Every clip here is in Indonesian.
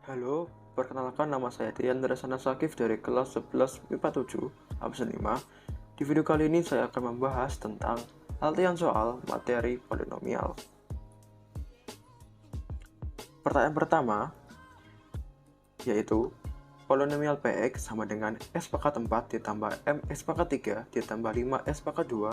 Halo, perkenalkan nama saya Tian Darasana Sakif dari kelas 11 MIPA 7, absen 5. Di video kali ini saya akan membahas tentang latihan soal materi polinomial. Pertanyaan pertama, yaitu polinomial Px sama dengan S pangkat 4 ditambah Ms pangkat 3 ditambah 5S pangkat 2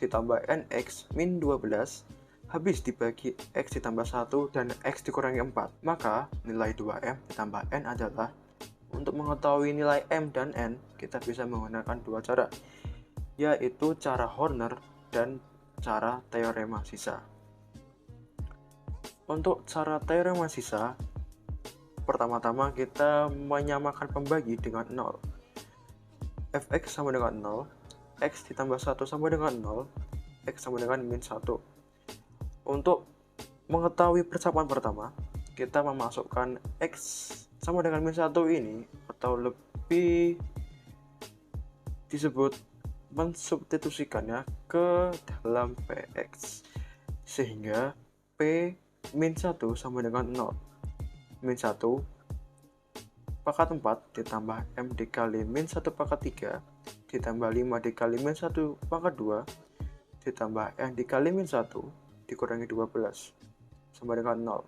ditambah Nx min 12 habis dibagi X ditambah 1 dan X dikurangi 4, maka nilai 2M ditambah N adalah. Untuk mengetahui nilai M dan N, kita bisa menggunakan dua cara, yaitu cara Horner dan cara teorema sisa. Untuk cara teorema sisa, pertama-tama kita menyamakan pembagi dengan 0. Fx sama dengan 0, X ditambah 1 sama dengan 0, X sama dengan min 1. Untuk mengetahui persamaan pertama, kita memasukkan X sama dengan min 1 ini, atau lebih disebut mensubstitusikannya ke dalam Px, sehingga P min 1 sama dengan 0. Min 1 pangkat 4 ditambah M dikali min 1 pangkat 3 ditambah 5 dikali min 1 pangkat 2 ditambah N dikali min 1 dikurangi 12 sama dengan 0.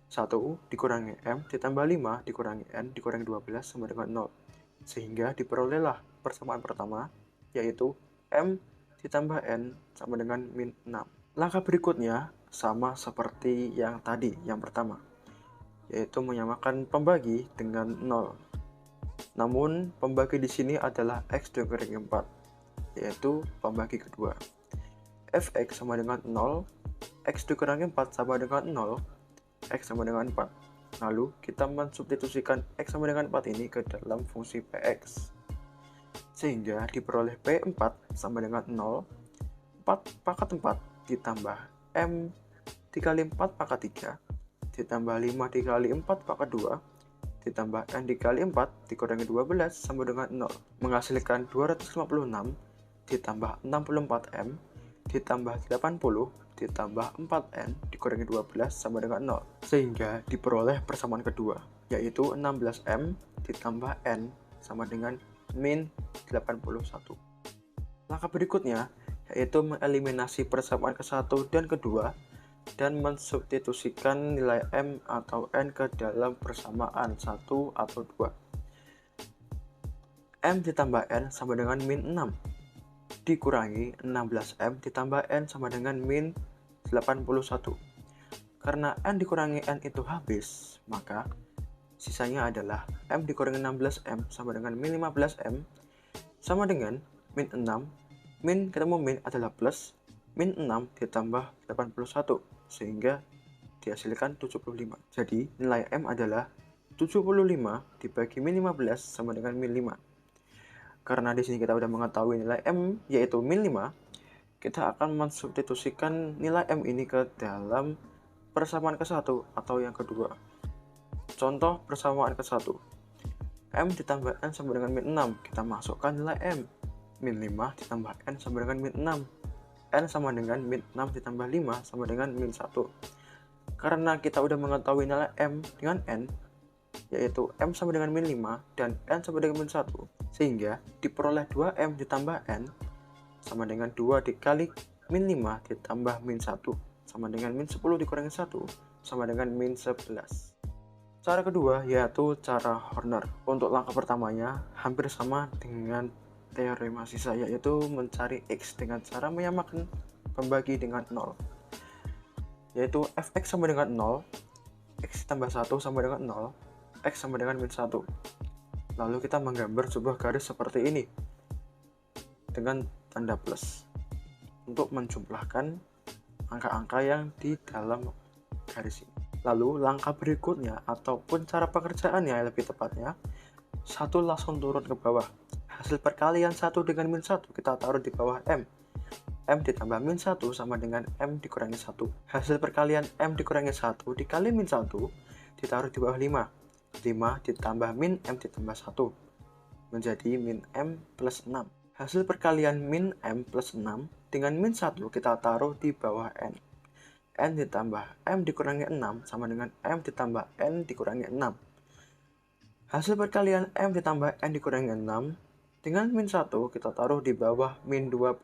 1 dikurangi M ditambah 5 dikurangi N dikurangi 12 sama dengan 0. Sehingga diperolehlah persamaan pertama, yaitu M ditambah N sama dengan min 6. Langkah berikutnya sama seperti yang tadi, yang pertama, yaitu menyamakan pembagi dengan 0. Namun pembagi di sini adalah X dikurangi 4, yaitu pembagi kedua. Fx sama dengan 0, X dikurangi 4 sama dengan 0, X sama dengan 4. Lalu kita mensubstitusikan X sama dengan 4 ini ke dalam fungsi Px, sehingga diperoleh P4 sama dengan 0, 4 pangkat 4 ditambah M dikali 4 pangkat 3 ditambah 5 dikali 4 pangkat 2 ditambah N dikali 4 dikurangi 12 sama dengan 0, menghasilkan 256 ditambah 64M ditambah 80 ditambah 4N dikurangi 12 sama dengan 0, sehingga diperoleh persamaan kedua, yaitu 16M ditambah N sama dengan min 81. Langkah berikutnya yaitu mengeliminasi persamaan ke-1 dan kedua dan mensubstitusikan nilai M atau N ke dalam persamaan 1 atau 2. M ditambah N sama dengan min 6 dikurangi 16M ditambah N sama dengan min 81. Karena N dikurangi N itu habis, maka sisanya adalah M dikurangi 16M sama dengan min 15M sama dengan min 6. Min ketemu min adalah plus, min 6 ditambah 81, sehingga dihasilkan 75. Jadi nilai M adalah 75 dibagi min 15 sama dengan min 5. Karena di sini kita sudah mengetahui nilai M yaitu min 5, kita akan mensubstitusikan nilai M ini ke dalam persamaan ke-1 atau yang kedua. Contoh persamaan ke-1, M ditambah N sama dengan min 6, kita masukkan nilai M. Min 5 ditambah N sama dengan min 6, N sama dengan min 6 ditambah 5 sama dengan min 1. Karena kita sudah mengetahui nilai M dengan N, yaitu M sama dengan min 5 dan N sama dengan min 1, sehingga diperoleh 2M ditambah N sama dengan 2 dikali min 5 ditambah min 1 sama dengan min 10 dikurangi 1 sama dengan min 11. Cara kedua yaitu cara Horner. Untuk langkah pertamanya hampir sama dengan teorema sisa, yaitu mencari X dengan cara menyamakan pembagi dengan 0, yaitu Fx sama dengan 0, X tambah 1 sama dengan 0, X sama dengan min 1. Lalu kita menggambar sebuah garis seperti ini dengan tanda plus untuk menjumlahkan angka-angka yang di dalam garis ini. Lalu langkah berikutnya ataupun cara pengerjaannya yang lebih tepatnya, 1 langsung turun ke bawah. Hasil perkalian 1 dengan min 1 kita taruh di bawah M. M ditambah min 1 sama dengan M dikurangi 1. Hasil perkalian M dikurangi 1 dikali min 1 ditaruh di bawah 5. 5 ditambah min M ditambah 1 menjadi min M plus 6. Hasil perkalian min M plus 6 dengan min 1 kita taruh di bawah N. N ditambah M dikurangi 6 sama dengan M ditambah N dikurangi 6. Hasil perkalian M ditambah N dikurangi 6 dengan min 1 kita taruh di bawah min 12.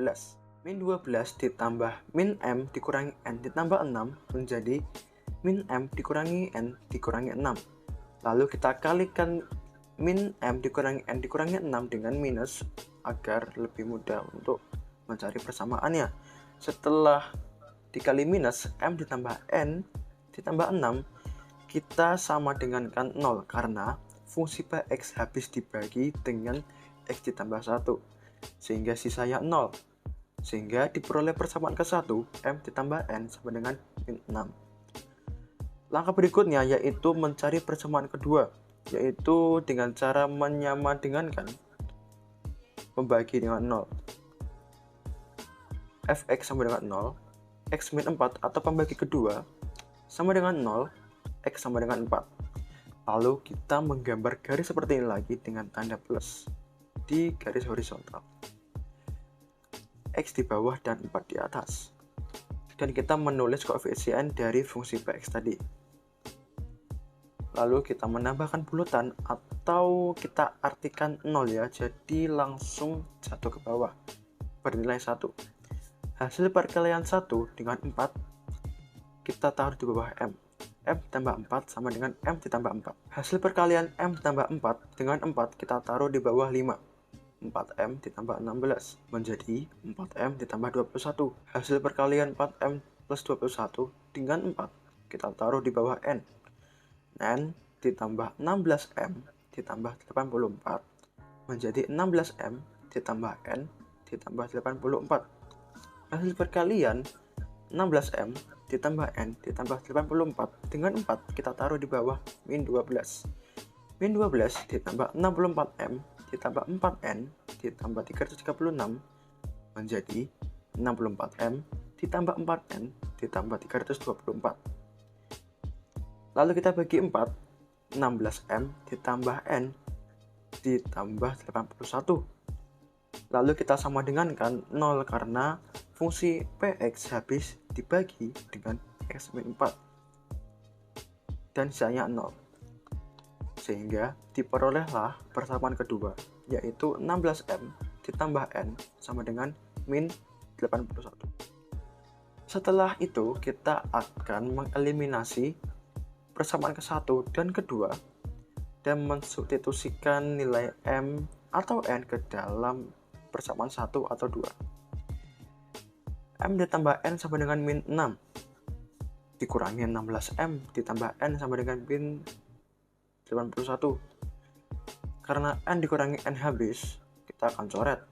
Min 12 ditambah min M dikurangi N ditambah 6 menjadi min M dikurangi N dikurangi 6. Lalu kita kalikan min M dikurangi N dikurangi 6 dengan minus agar lebih mudah untuk mencari persamaannya. Setelah dikali minus M ditambah N ditambah 6, kita sama dengan kan 0 karena fungsi Px habis dibagi dengan X ditambah 1 sehingga sisanya 0, sehingga diperoleh persamaan ke-1 M ditambah N sama dengan min 6. Langkah berikutnya yaitu mencari persamaan kedua, yaitu dengan cara menyamadengankan membagi dengan 0. Fx sama dengan 0, X min 4 atau pembagi kedua sama dengan 0, X sama dengan 4. Lalu kita menggambar garis seperti ini lagi dengan tanda plus di garis horizontal. X di bawah dan 4 di atas. Dan kita menulis koefisien dari fungsi Px tadi. Lalu kita menambahkan bulutan atau kita artikan 0 ya, jadi langsung jatuh ke bawah bernilai 1. Hasil perkalian 1 dengan 4 kita taruh di bawah M. M ditambah 4 sama dengan M ditambah 4. Hasil perkalian M ditambah 4 dengan 4 kita taruh di bawah 5. 4M ditambah 16 menjadi 4M ditambah 21. Hasil perkalian 4M plus 21 dengan 4 kita taruh di bawah N. N ditambah 16M ditambah 84 menjadi 16M ditambah N ditambah 84. Hasil perkalian 16M ditambah N ditambah 84 dengan 4 kita taruh di bawah min 12. Min 12 ditambah 64M ditambah 4N ditambah 336 menjadi 64M ditambah 4N ditambah 324. Lalu kita bagi 4, 16M ditambah N ditambah 81. Lalu kita sama dengankan 0 karena fungsi Px habis dibagi dengan X min 4 dan sisanya 0, sehingga diperolehlah persamaan kedua, yaitu 16M ditambah N sama dengan min 81. Setelah itu kita akan mengeliminasi persamaan ke-1 dan kedua dan mensubstitusikan nilai M atau N ke dalam persamaan 1 atau 2. M ditambah N sama dengan min 6 dikurangi 16M ditambah N sama dengan min 81. Karena N dikurangi N habis, kita akan coret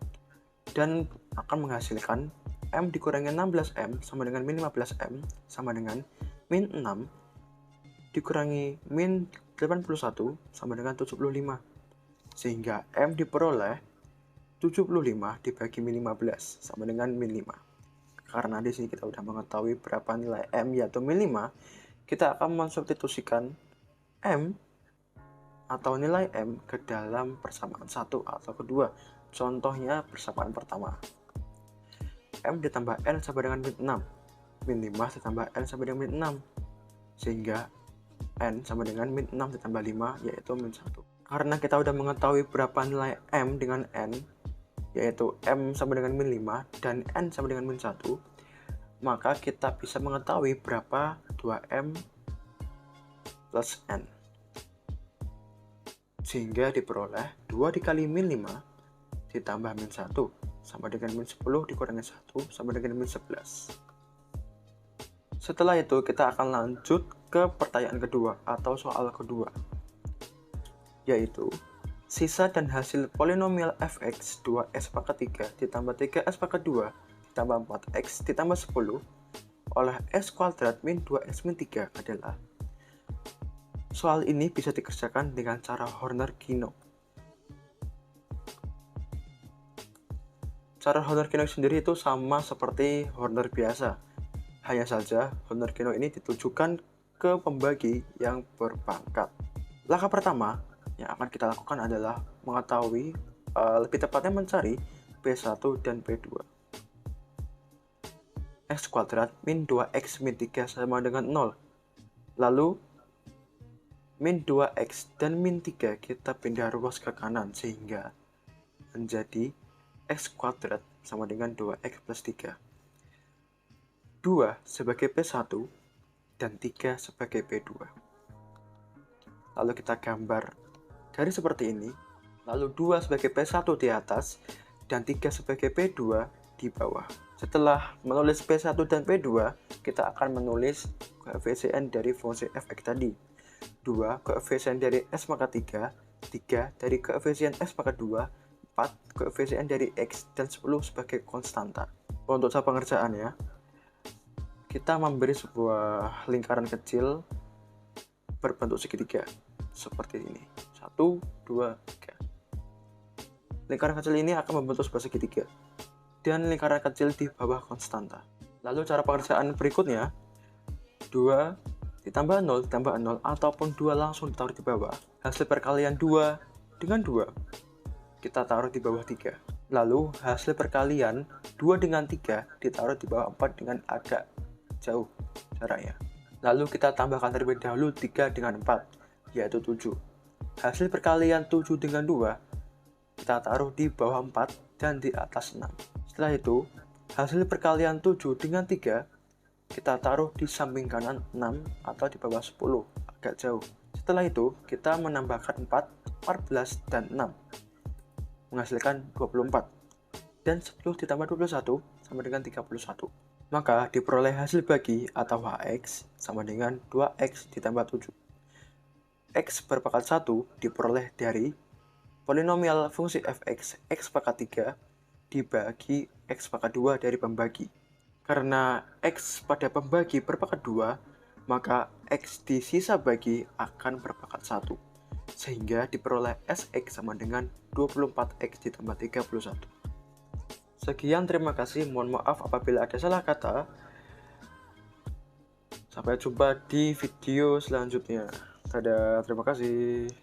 dan akan menghasilkan M dikurangi 16M sama dengan min 15M sama dengan min 6 dikurangi min 81 sama dengan 75, sehingga M diperoleh 75 dibagi min 15 sama dengan min 5. Karena di sini kita sudah mengetahui berapa nilai M yaitu min 5, kita akan mensubstitusikan M atau nilai M ke dalam persamaan 1 atau kedua. Contohnya persamaan pertama. M ditambah N sama dengan min 6. Min 5 ditambah N sama dengan min 6. Sehingga N sama dengan min 6 ditambah 5 yaitu min 1. Karena kita sudah mengetahui berapa nilai M dengan N, yaitu M sama dengan min 5 dan N sama dengan min 1, maka kita bisa mengetahui berapa 2M plus N. Sehingga diperoleh 2 dikali min 5 ditambah min 1 sama dengan min 10 dikurangi 1 sama dengan min 11. Setelah itu kita akan lanjut ke pertanyaan kedua atau soal kedua, yaitu sisa dan hasil polinomial fx 2s pangkat 3 ditambah 3s pangkat 2 ditambah 4x ditambah 10 oleh s kuadrat min 2s min 3 adalah. Soal ini bisa dikerjakan dengan cara Horner-Kinnock. Cara Horner-Kinnock sendiri itu sama seperti Horner biasa. Hanya saja Horner-Kinnock ini ditujukan ke pembagi yang berpangkat. Langkah pertama yang akan kita lakukan adalah mengetahui, lebih tepatnya mencari P1 dan P2. X kuadrat min 2x min 3 sama dengan 0. Lalu min 2x dan min 3 kita pindah ruas ke kanan sehingga menjadi x kuadrat sama dengan 2x plus 3. 2 sebagai P1 dan 3 sebagai P2. Lalu kita gambar dari seperti ini. Lalu 2 sebagai P1 di atas dan 3 sebagai P2 di bawah. Setelah menulis P1 dan P2, kita akan menulis koefisien dari fungsi fx tadi. 2 koefisien dari S maka 3, 3 dari koefisien S maka 2, 4 koefisien dari X, dan 10 sebagai konstanta. Untuk cara pengerjaannya, kita memberi sebuah lingkaran kecil berbentuk segitiga seperti ini. 1, 2, 3. Lingkaran kecil ini akan membentuk sebuah segitiga dan lingkaran kecil di bawah konstanta. Lalu cara pengerjaan berikutnya, 2 ditambah 0 ditambah 0 ataupun 2 langsung ditaruh di bawah. Hasil perkalian 2 dengan 2 kita taruh di bawah 3. Lalu hasil perkalian 2 dengan 3 ditaruh di bawah 4 dengan agak jauh jaraknya. Lalu kita tambahkan terlebih dahulu 3 dengan 4, yaitu 7. Hasil perkalian 7 dengan 2 kita taruh di bawah 4 dan di atas 6. Setelah itu, hasil perkalian 7 dengan 3 kita taruh di samping kanan 6 atau di bawah 10, agak jauh. Setelah itu, kita menambahkan 4, 14, dan 6, menghasilkan 24. Dan 10 ditambah 21 sama dengan 31. Maka diperoleh hasil bagi atau HX sama dengan 2X ditambah 7. X berpangkat 1 diperoleh dari polinomial fungsi fx x pangkat 3 dibagi x pangkat 2 dari pembagi. Karena x pada pembagi berpangkat 2, maka x di sisa bagi akan berpangkat 1. Sehingga diperoleh Sx sama dengan 24x ditambah 31. Sekian, terima kasih. Mohon maaf apabila ada salah kata. Sampai jumpa di video selanjutnya. Dadah, terima kasih.